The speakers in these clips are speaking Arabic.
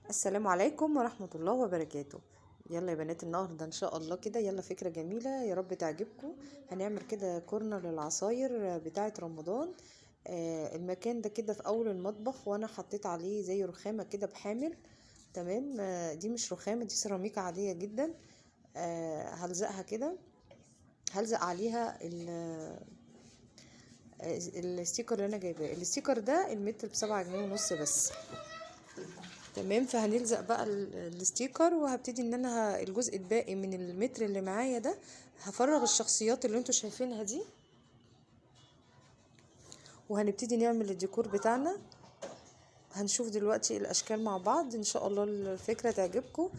السلام عليكم ورحمة الله وبركاته. يلا يا بنات، النهارده ان شاء الله كده يلا فكرة جميلة يا رب تعجبكم. هنعمل كده كورنر للعصاير بتاعة رمضان. المكان ده كده في اول المطبخ، وانا حطيت عليه زي رخامة كده بحامل. تمام. دي مش رخامة، دي سيراميكا عادية جدا. هلزقها كده، هلزق عليها الستيكر اللي انا جايباه. الستيكر ده المتر ب7 جنيه ونص بس. تمام. فهنلزق بقى الستيكر، وهبتدي ان انا الجزء الباقي من المتر اللي معايا ده هفرغ الشخصيات اللي انتوا شايفينها دي، وهنبتدي نعمل الديكور بتاعنا. هنشوف دلوقتي الاشكال مع بعض، ان شاء الله الفكرة تعجبكم.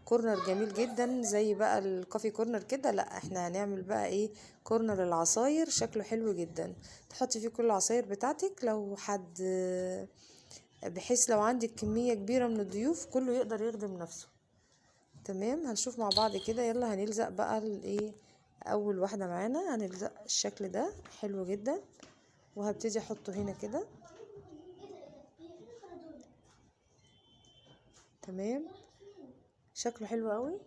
كورنر جميل جدا زي بقى الكافي كورنر كده، لا احنا هنعمل بقى ايه، كورنر العصاير شكله حلو جدا. تحطي فيه كل العصاير بتاعتك لو حد، بحيث لو عندك كمية كبيرة من الضيوف كله يقدر يخدم نفسه. تمام. هنشوف مع بعض كده. يلا هنلزق بقى الايه، اول واحدة معانا هنلزق الشكل ده حلو جدا، وهبتدي احطه هنا كده. تمام. شكله حلو قوي.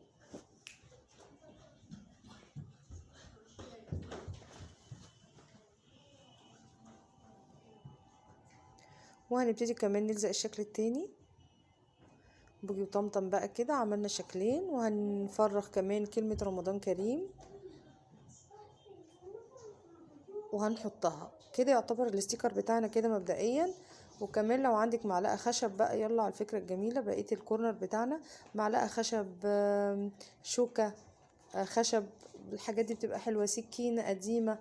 وهنبتدي كمان نلزق الشكل التاني، بوجي وطمطم بقى كده. عملنا شكلين، وهنفرغ كمان كلمة رمضان كريم وهنحطها كده. يعتبر الاستيكر بتاعنا كده مبدئيا. وكمان لو عندك معلقة خشب بقى، يلا على الفكرة الجميلة بقية الكورنر بتاعنا. معلقة خشب، شوكة خشب، الحاجات دي بتبقى حلوة، سكينة قديمة.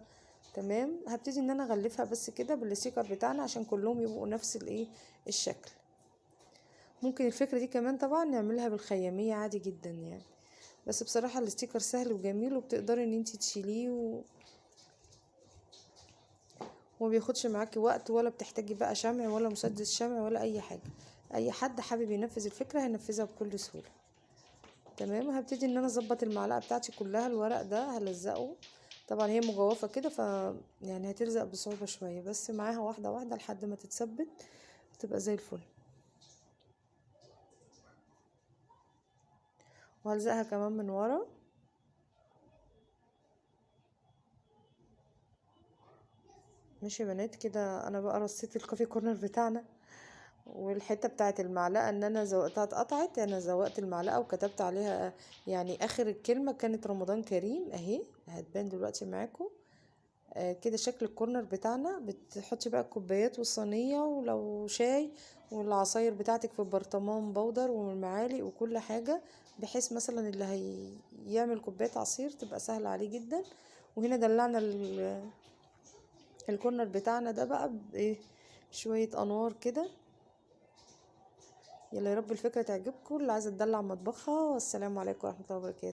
تمام. هبتدي ان انا اغلفها بس كده بالاستيكر بتاعنا عشان كلهم يبقوا نفس الايه، الشكل. ممكن الفكرة دي كمان طبعا نعملها بالخيامية عادي جدا يعني، بس بصراحة الاستيكر سهل وجميل، وبتقدري ان انتي تشيليه وما بياخدش معاكي وقت، ولا بتحتاجي بقى شمع ولا مسدس شمع ولا اي حاجة. اي حد حابب ينفذ الفكرة هينفذها بكل سهولة. تمام. هبتدي ان انا اظبط المعلقة بتاعتي كلها. الورق ده هلزقه، طبعا هي مجوفة كده يعني هتلزق بصعوبة شوية، بس معاها واحدة واحدة لحد ما تتثبت تبقى زي الفل. وهلزقها كمان من ورا. ماشي يا بنات، كده انا بقى رصيت الكوفي كورنر بتاعنا. والحته بتاعت المعلقه ان انا زوقتها اتقطعت، انا زوقت المعلقه وكتبت عليها يعني اخر الكلمه كانت رمضان كريم اهي، هتبان دلوقتي معاكم. كده شكل الكورنر بتاعنا. بتحطي بقى الكوبايات والصينيه ولو شاي والعصاير بتاعتك في البرطمان بودر والمعالق وكل حاجه، بحيث مثلا اللي هيعمل كوبايه عصير تبقى سهله عليه جدا. وهنا دلعنا الكورنر بتاعنا ده بقى بايه، شويه انوار كده. يلا يا رب الفكره تعجبكم، اللي عايزه تدلع مطبخها. والسلام عليكم ورحمه الله وبركاته.